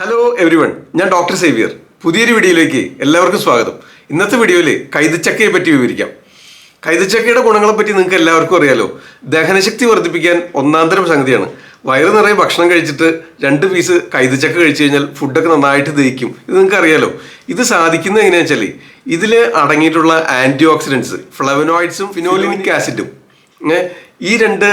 Hello everyone, ഞാൻ doctor Xavier. പുതിയൊരു വീഡിയോയിലേക്ക് എല്ലാവർക്കും സ്വാഗതം. ഇന്നത്തെ വീഡിയോയിൽ കൈതച്ചക്കയെ പറ്റി വിവരിക്കാം. കൈതച്ചക്കയുടെ ഗുണങ്ങളെ പറ്റി നിങ്ങൾക്ക് എല്ലാവർക്കും അറിയാലോ. ദഹനശക്തി വർദ്ധിപ്പിക്കാൻ ഒന്നാന്തരം സംഗതിയാണ്. വയറ് നിറയെ ഭക്ഷണം കഴിച്ചിട്ട് 2 പീസ് കൈതച്ചക്ക കഴിച്ചു കഴിഞ്ഞാൽ ഫുഡൊക്കെ നന്നായിട്ട് ദഹിക്കും. ഇത് നിങ്ങൾക്ക് അറിയാലോ. ഇത് സാധിക്കുന്നത് എങ്ങനെയാണെന്ന് വെച്ചാൽ ഇതിൽ അടങ്ങിയിട്ടുള്ള ആൻറ്റി ഓക്സിഡൻസ് ഫ്ലവനോയിഡ്സും ഫിനോലിനിക് ആസിഡും ഈ 2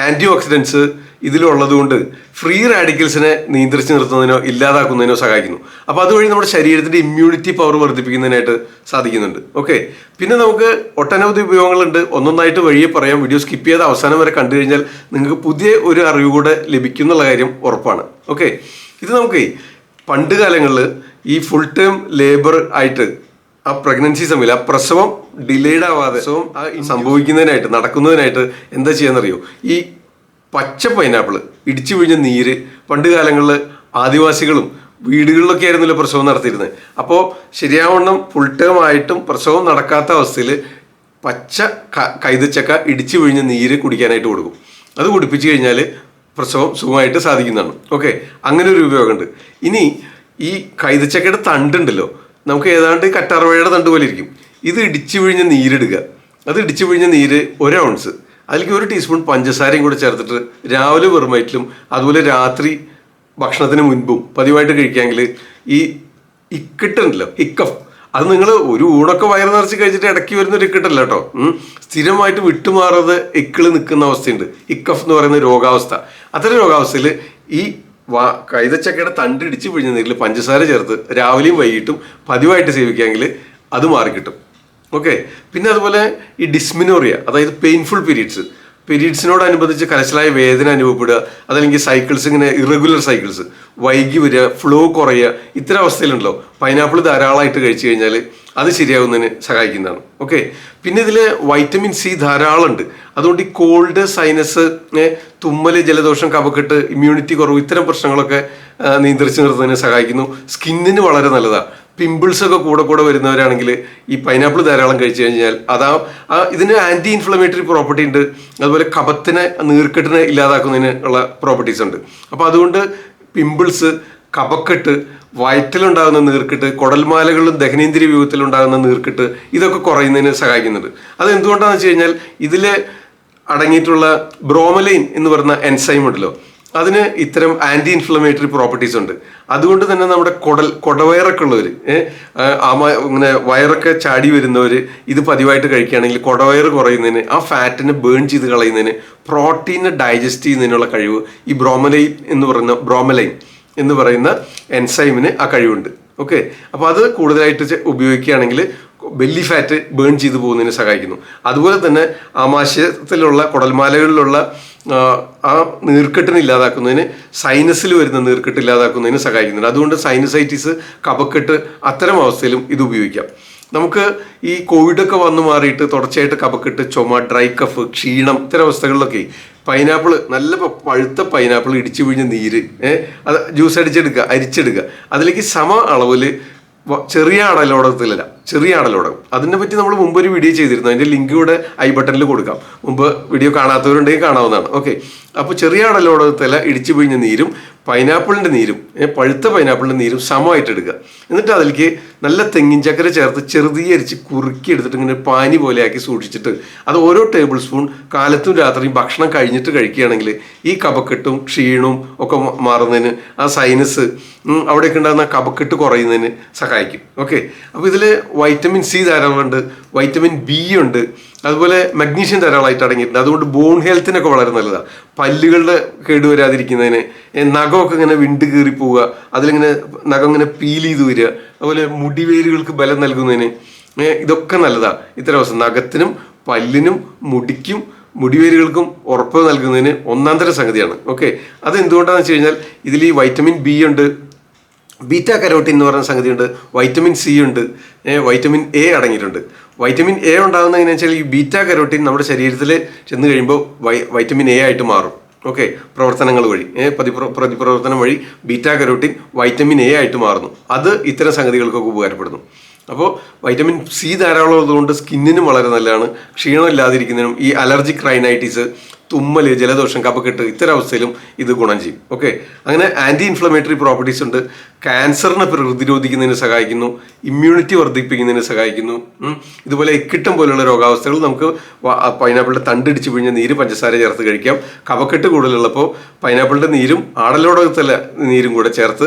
ആൻറ്റി ഓക്സിഡൻസ് ഇതിലുള്ളത് കൊണ്ട് ഫ്രീ റാഡിക്കൽസിനെ നിയന്ത്രിച്ച് നിർത്തുന്നതിനോ ഇല്ലാതാക്കുന്നതിനോ സഹായിക്കുന്നു. അപ്പോൾ അതുവഴി നമ്മുടെ ശരീരത്തിൻ്റെ ഇമ്മ്യൂണിറ്റി പവർ വർദ്ധിപ്പിക്കുന്നതിനായിട്ട് സാധിക്കുന്നുണ്ട്. ഓക്കെ, പിന്നെ നമുക്ക് ഒട്ടനവധി ഉപയോഗങ്ങളുണ്ട്. ഒന്നൊന്നായിട്ട് വഴിയെ പറയാം. വീഡിയോ സ്കിപ്പ് ചെയ്ത് അവസാനം വരെ കണ്ടു കഴിഞ്ഞാൽ നിങ്ങൾക്ക് പുതിയ ഒരു അറിവ് കൂടെ ലഭിക്കുന്നുള്ള കാര്യം ഉറപ്പാണ്. ഓക്കെ, ഇത് നമുക്ക് പണ്ട് കാലങ്ങളിൽ ഈ ഫുൾ ടൈം ലേബർ ആയിട്ട് ആ പ്രഗ്നൻസി സമയത്ത് ആ പ്രസവം ഡിലേഡ് ആവാതെ സംഭവിക്കുന്നതിനായിട്ട് നടക്കുന്നതിനായിട്ട് എന്താ ചെയ്യാന്നറിയോ? ഈ പച്ച പൈനാപ്പിൾ ഇടിച്ചു പിഴിഞ്ഞ നീര് പണ്ട് കാലങ്ങളിൽ ആദിവാസികളും വീടുകളിലൊക്കെ ആയിരുന്നല്ലോ പ്രസവം നടത്തിയിരുന്നത്. അപ്പോൾ ശരിയാവണ്ണം ഫുൾ ടൈം ആയിട്ടും പ്രസവം നടക്കാത്ത അവസ്ഥയിൽ പച്ച കൈതച്ചക്ക ഇടിച്ചു പിഴിഞ്ഞ നീര് കുടിക്കാനായിട്ട് കൊടുക്കും. അത് കുടിപ്പിച്ചു കഴിഞ്ഞാൽ പ്രസവം സുഖമായിട്ട് സാധിക്കുന്നതാണ്. ഓക്കെ, അങ്ങനെ ഒരു ഉപയോഗമുണ്ട്. ഇനി ഈ കൈതച്ചക്കയുടെ തണ്ടുണ്ടല്ലോ, നമുക്ക് ഏതാണ്ട് കറ്റാർവാഴയുടെ തണ്ട് പോലെ ഇരിക്കും. ഇത് ഇടിച്ചു പിഴിഞ്ഞ നീരിടുക. അത് ഇടിച്ചു പിഴിഞ്ഞ നീര് 1 ഔൺസ്, അതിലേക്ക് 1 ടീസ്പൂൺ പഞ്ചസാരയും കൂടെ ചേർത്തിട്ട് രാവിലെ വെറും വയറ്റിലും അതുപോലെ രാത്രി ഭക്ഷണത്തിന് മുൻപും പതിവായിട്ട് കഴിക്കാമെങ്കിൽ ഈ ഇക്കിട്ടുണ്ടല്ലോ, ഹിക്കഫ്, അത് നിങ്ങൾ ഒരു ഊണൊക്കെ വയറ് നിറച്ച് കഴിച്ചിട്ട് ഇടയ്ക്ക് വരുന്നൊരു ഇക്കിട്ടല്ല കേട്ടോ. സ്ഥിരമായിട്ട് വിട്ടുമാറാതെ ഇക്കിള് നിൽക്കുന്ന അവസ്ഥയുണ്ട്. ഹിക്കഫ് എന്ന് പറയുന്ന രോഗാവസ്ഥ. അത്തരം രോഗാവസ്ഥയിൽ ഈ കൈതച്ചക്കയുടെ തണ്ട് ഇടിച്ച് പിഴിഞ്ഞ നീരിൽ പഞ്ചസാര ചേർത്ത് രാവിലെയും വൈകിട്ടും പതിവായിട്ട് സേവിക്കാമെങ്കിൽ അത് മാറിക്കിട്ടും. ഓക്കെ, പിന്നെ അതുപോലെ ഈ ഡിസ്മിനോറിയ, അതായത് പെയിൻഫുൾ പീരീഡ്സിനോടനുബന്ധിച്ച് കലശലായ വേദന അനുഭവപ്പെടുക, അതല്ലെങ്കിൽ സൈക്കിൾസ് ഇങ്ങനെ ഇറഗുലർ സൈക്കിൾസ് വൈകി വരിക, ഫ്ലോ കുറയുക, ഇത്തരം അവസ്ഥയിലുണ്ടല്ലോ പൈനാപ്പിൾ ധാരാളമായിട്ട് കഴിച്ചു കഴിഞ്ഞാൽ അത് ശരിയാവുന്നതിന് സഹായിക്കുന്നതാണ്. ഓക്കെ, പിന്നെ ഇതിൽ വൈറ്റമിൻ സി ധാരാളം ഉണ്ട്. അതുകൊണ്ട് ഈ കോൾഡ്, സൈനസ്, തുമ്മൽ, ജലദോഷം, കഫക്കെട്ട്, ഇമ്മ്യൂണിറ്റി കുറവ്, ഇത്തരം പ്രശ്നങ്ങളൊക്കെ നിയന്ത്രിച്ച് നിർത്തുന്നതിന് സഹായിക്കുന്നു. സ്കിന്നിന് വളരെ നല്ലതാണ്. പിമ്പിൾസ് ഒക്കെ കൂടെ വരുന്നവരാണെങ്കിൽ ഈ പൈനാപ്പിൾ ധാരാളം കഴിച്ചു കഴിഞ്ഞാൽ ഇതിന് ആൻറ്റി ഇൻഫ്ലമേറ്ററി പ്രോപ്പർട്ടി ഉണ്ട്. അതുപോലെ കഫത്തിനെ, നീർക്കെട്ടിനെ ഇല്ലാതാക്കുന്നതിന് ഉള്ള പ്രോപ്പർട്ടീസ് ഉണ്ട്. അപ്പോൾ അതുകൊണ്ട് പിമ്പിൾസ്, കഫക്കെട്ട്, വയറ്റിലുണ്ടാകുന്ന നീർക്കെട്ട്, കുടൽമാലകളിലും ദഹനേന്ദ്രിയ വ്യൂഹത്തിലുണ്ടാകുന്ന നീർക്കെട്ട്, ഇതൊക്കെ കുറയുന്നതിന് സഹായിക്കുന്നുണ്ട്. അത് എന്തുകൊണ്ടാണെന്ന് വെച്ച് കഴിഞ്ഞാൽ ഇതിൽ അടങ്ങിയിട്ടുള്ള ബ്രോമലൈൻ എന്ന് പറയുന്ന എൻസൈം ഉണ്ടല്ലോ, അതിന് ഇത്തരം ആൻറ്റി ഇൻഫ്ലമേറ്ററി പ്രോപ്പർട്ടീസ് ഉണ്ട്. അതുകൊണ്ട് തന്നെ നമ്മുടെ കുടവയറൊക്കെ ഉള്ളവർ, ഇങ്ങനെ വയറൊക്കെ ചാടി വരുന്നവർ ഇത് പതിവായിട്ട് കഴിക്കുകയാണെങ്കിൽ കുടവയറ് കുറയുന്നതിന്, ആ ഫാറ്റിനെ ബേൺ ചെയ്ത് കളയുന്നതിന്, പ്രോട്ടീനെ ഡൈജസ്റ്റ് ചെയ്യുന്നതിനുള്ള കഴിവ് ഈ ബ്രോമലൈൻ എന്ന് പറയുന്ന എൻസൈമിന് ആ കഴിവുണ്ട്. ഓക്കെ, അപ്പോൾ അത് കൂടുതലായിട്ട് ഉപയോഗിക്കുകയാണെങ്കിൽ ബെല്ലി ഫാറ്റ് ബേൺ ചെയ്ത് പോകുന്നതിന് സഹായിക്കുന്നു. അതുപോലെ തന്നെ ആമാശയത്തിലുള്ള കുടൽമാലകളിലുള്ള ആ നീർക്കെട്ടിന് ഇല്ലാതാക്കുന്നതിന്, സൈനസിൽ വരുന്ന നീർക്കെട്ട് ഇല്ലാതാക്കുന്നതിന് സഹായിക്കുന്നുണ്ട്. അതുകൊണ്ട് സൈനസൈറ്റിസ്, കഫക്കെട്ട്, അത്തരം അവസ്ഥയിലും ഇത് ഉപയോഗിക്കാം. നമുക്ക് ഈ കോവിഡൊക്കെ വന്നു മാറിയിട്ട് തുടർച്ചയായിട്ട് കഫക്കെട്ട്, ചുമ, ഡ്രൈ കഫ്, ക്ഷീണം, ഇത്തരം അവസ്ഥകളിലൊക്കെ പൈനാപ്പിൾ, നല്ല പഴുത്ത പൈനാപ്പിൾ ഇടിച്ചു പിഴിഞ്ഞ നീര് അത് ജ്യൂസ് അരിച്ചെടുക്കുക. അതിലേക്ക് സമ അളവിൽ ചെറിയ അടലോടകം, അതിനെ പറ്റി നമ്മൾ മുമ്പ് ഒരു വീഡിയോ ചെയ്തിരുന്നു. അതിൻ്റെ ലിങ്ക് ഇവിടെ ഐ ബട്ടണിൽ കൊടുക്കാം. മുമ്പ് വീഡിയോ കാണാത്തവരുണ്ടെങ്കിൽ കാണാവുന്നതാണ്. ഓക്കെ, അപ്പോൾ ചെറിയ അടലോടകത്തില ഇടിച്ചു പിഴിഞ്ഞ നീരും പൈനാപ്പിളിൻ്റെ നീരും, പഴുത്ത പൈനാപ്പിളിൻ്റെ നീരും സമമായിട്ട് എടുക്കുക. എന്നിട്ട് അതിലേക്ക് നല്ല തെങ്ങിൻ ചക്കര ചേർത്ത് ചെറുതീകരിച്ച് കുറുക്കി എടുത്തിട്ട് ഇങ്ങനെ പാനി പോലെയാക്കി സൂക്ഷിച്ചിട്ട് അത് ഓരോ ടേബിൾ സ്പൂൺ കാലത്തും രാത്രിയും ഭക്ഷണം കഴിഞ്ഞിട്ട് കഴിക്കുകയാണെങ്കിൽ ഈ കഫക്കെട്ടും ക്ഷീണവും ഒക്കെ മാറുന്നതിന്, ആ സൈനസ് അവിടെയൊക്കെ ഉണ്ടാകുന്ന കഫക്കെട്ട് കുറയുന്നതിന് സഹായിക്കും. ഓക്കെ, അപ്പോൾ ഇതിൽ വൈറ്റമിൻ സി ധാരാളമുണ്ട്, വൈറ്റമിൻ ബി ഉണ്ട്, അതുപോലെ മഗ്നീഷ്യം ധാരാളമായിട്ട് അടങ്ങിയിട്ടുണ്ട്. അതുകൊണ്ട് ബോൺ ഹെൽത്തിനൊക്കെ വളരെ നല്ലതാണ്. പല്ലുകളുടെ കേടുവരാതിരിക്കുന്നതിന്, നഖമൊക്കെ ഇങ്ങനെ വിണ്ട് കീറി പോവുക, അതിലിങ്ങനെ നഖം ഇങ്ങനെ പീൽ ചെയ്ത് വരിക, അതുപോലെ മുടിവേരുകൾക്ക് ബലം നൽകുന്നതിന് ഇതൊക്കെ നല്ലതാണ്. ഇത്തരം അവസ്ഥ നഖത്തിനും പല്ലിനും മുടിക്കും മുടിവേരുകൾക്കും ഉറപ്പ് നൽകുന്നതിന് ഒന്നാന്തര സംഗതിയാണ്. ഓക്കെ, അത് എന്തുകൊണ്ടാണെന്ന് വെച്ച് കഴിഞ്ഞാൽ ഇതിൽ ഈ വൈറ്റമിൻ ബി ഉണ്ട്, ബീറ്റാ കരോട്ടിൻ എന്ന് പറയുന്ന സംഗതിയുണ്ട്, വൈറ്റമിൻ സി ഉണ്ട്, വൈറ്റമിൻ എ അടങ്ങിയിട്ടുണ്ട്. വൈറ്റമിൻ എ ഉണ്ടാകുന്ന എങ്ങനെയാണെന്ന് വെച്ചാൽ ഈ ബീറ്റാ കരോട്ടിൻ നമ്മുടെ ശരീരത്തിൽ ചെന്ന് കഴിയുമ്പോൾ വൈറ്റമിൻ എ ആയിട്ട് മാറും. ഓക്കെ, പ്രവർത്തനങ്ങൾ വഴി, പ്രതിപ്രവർത്തനം വഴി ബീറ്റാ കരോട്ടിൻ വൈറ്റമിൻ എ ആയിട്ട് മാറുന്നു. അത് ഇത്തരം സംഗതികൾക്കൊക്കെ ഉപകാരപ്പെടുന്നു. അപ്പോൾ വൈറ്റമിൻ സി ധാരാളം ഉള്ളതുകൊണ്ട് സ്കിന്നിനും വളരെ നല്ലതാണ്. ക്ഷീണം ഇല്ലാതിരിക്കുന്നതിനും, ഈ അലർജിക് റൈനൈറ്റിസ്, തുമ്മല്, ജലദോഷം, കഫക്കെട്ട് ഇത്തരം അവസ്ഥയിലും ഇത് ഗുണം ചെയ്യും. ഓക്കെ, അങ്ങനെ ആന്റി ഇൻഫ്ലമേറ്ററി പ്രോപ്പർട്ടീസ് ഉണ്ട്. ക്യാൻസറിനെ പ്രതിരോധിക്കുന്നതിന് സഹായിക്കുന്നു, ഇമ്മ്യൂണിറ്റി വർദ്ധിപ്പിക്കുന്നതിന് സഹായിക്കുന്നു. ഇതുപോലെ എക്കിട്ടം പോലുള്ള രോഗാവസ്ഥകൾ നമുക്ക് പൈനാപ്പിളിന്റെ തണ്ടിടിച്ച് പിഴിഞ്ഞ നീര് പഞ്ചസാര ചേർത്ത് കഴിക്കാം. കഫക്കെട്ട് കൂടുതലുള്ളപ്പോൾ പൈനാപ്പിളിന്റെ നീരും ആടലോടകത്തിലെ നീരും കൂടെ ചേർത്ത്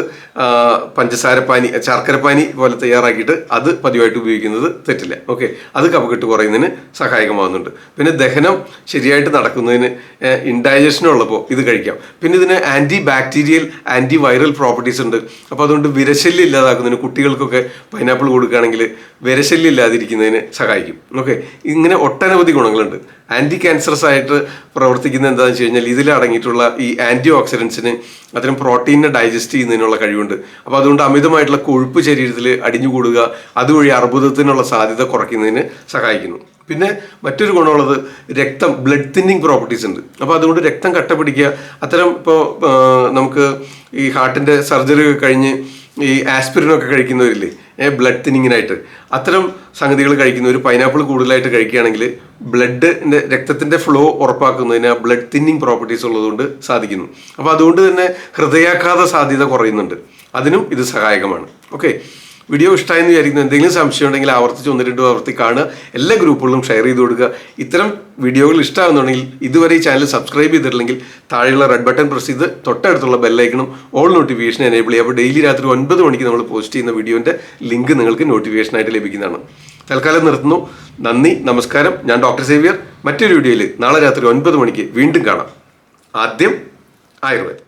പഞ്ചസാരപ്പാനി, ശർക്കരപ്പാനി പോലെ തയ്യാറാക്കിയിട്ട് അത് പതിവായിട്ട് ഉപയോഗിക്കുന്നത് തെറ്റില്ല. ഓക്കെ, അത് കഫക്കെട്ട് കുറയുന്നതിന് സഹായകമാകുന്നുണ്ട്. പിന്നെ ദഹനം ശരിയായിട്ട് നടക്കുന്നതിന്, ഇൻഡൈജഷൻ ഉള്ളപ്പോൾ ഇത് കഴിക്കാം. പിന്നെ ഇതിന് anti bacterial, anti viral properties ഉണ്ട്. അപ്പോൾ അതുകൊണ്ട് വിരശല്യം ഇല്ലാതാക്കുന്നതിന് കുട്ടികൾക്കൊക്കെ പൈനാപ്പിൾ കൊടുക്കുകയാണെങ്കിൽ വിരശല്യം ഇല്ലാതിരിക്കുന്നതിന് സഹായിക്കും. ഓക്കെ, ഇങ്ങനെ ഒട്ടനവധി ഗുണങ്ങളുണ്ട്. ആന്റി ക്യാൻസറസ് ആയിട്ട് പ്രവർത്തിക്കുന്നത് എന്താണെന്ന് വെച്ച് കഴിഞ്ഞാൽ ഇതിൽ അടങ്ങിയിട്ടുള്ള ഈ ആന്റി ഓക്സിഡൻസിന് അത്തരം പ്രോട്ടീനെ ഡൈജസ്റ്റ് ചെയ്യുന്നതിനുള്ള കഴിവുണ്ട്. അപ്പോൾ അതുകൊണ്ട് അമിതമായിട്ടുള്ള കൊഴുപ്പ് ശരീരത്തിൽ അടിഞ്ഞുകൂടുക, അതുവഴി അർബുദത്തിനുള്ള സാധ്യത കുറയ്ക്കുന്നതിന് സഹായിക്കുന്നു. പിന്നെ മറ്റൊരു ഗുണമുള്ളത് രക്തം, ബ്ലഡ് തിന്നിങ് പ്രോപ്പർട്ടീസ് ഉണ്ട്. അപ്പോൾ അതുകൊണ്ട് രക്തം കട്ട പിടിക്കുക, അത്തരം ഇപ്പോൾ നമുക്ക് ഈ ഹാർട്ടിൻ്റെ സർജറി ഒക്കെ കഴിഞ്ഞ് ഈ ആസ്പിരിനൊക്കെ കഴിക്കുന്നവരില്ലേ, ബ്ലഡ് തിന്നിങ്ങിനായിട്ട്, അത്തരം സംഗതികൾ കഴിക്കുന്നവർ പൈനാപ്പിൾ കൂടുതലായിട്ട് കഴിക്കുകയാണെങ്കിൽ ബ്ലഡിൻ്റെ, രക്തത്തിൻ്റെ ഫ്ലോ ഉറപ്പാക്കുന്നതിന് ബ്ലഡ് തിന്നിങ് പ്രോപ്പർട്ടീസ് ഉള്ളതുകൊണ്ട് സാധിക്കുന്നു. അപ്പോൾ അതുകൊണ്ട് തന്നെ ഹൃദയാഘാത സാധ്യത കുറയുന്നുണ്ട്, അതിനും ഇത് സഹായകമാണ്. ഓക്കെ, വീഡിയോ ഇഷ്ടമായെന്ന് വിചാരിക്കുന്നു. എന്തെങ്കിലും സംശയം ഉണ്ടെങ്കിൽ ആവർത്തിച്ച് 1-2 ആവർത്തി കാണുക, എല്ലാ ഗ്രൂപ്പുകളിലും ഷെയർ ചെയ്ത് കൊടുക്കുക. ഇത്തരം വീഡിയോകൾ ഇഷ്ടമാകുന്നുണ്ടെങ്കിൽ ഇതുവരെ ഈ ചാനൽ സബ്സ്ക്രൈബ് ചെയ്തിട്ടില്ലെങ്കിൽ താഴെയുള്ള റെഡ് ബട്ടൺ പ്രസ് ചെയ്ത് തൊട്ടടുത്തുള്ള ബെല്ലൈക്കണും ഓൾ നോട്ടിഫിക്കേഷൻ എനേബിൾ ചെയ്യുക. അപ്പോൾ ഡെയിലി രാത്രി 9 മണിക്ക് നമ്മൾ പോസ്റ്റ് ചെയ്യുന്ന വീഡിയോൻ്റെ ലിങ്ക് നിങ്ങൾക്ക് നോട്ടിഫിക്കേഷനായിട്ട് ലഭിക്കുന്നതാണ്. തൽക്കാലം നിർത്തുന്നു. നന്ദി, നമസ്കാരം. ഞാൻ ഡോക്ടർ സേവ്യർ. മറ്റൊരു വീഡിയോയിൽ നാളെ രാത്രി 9 മണിക്ക് വീണ്ടും കാണാം. ആദ്യം ആയുർവേദം.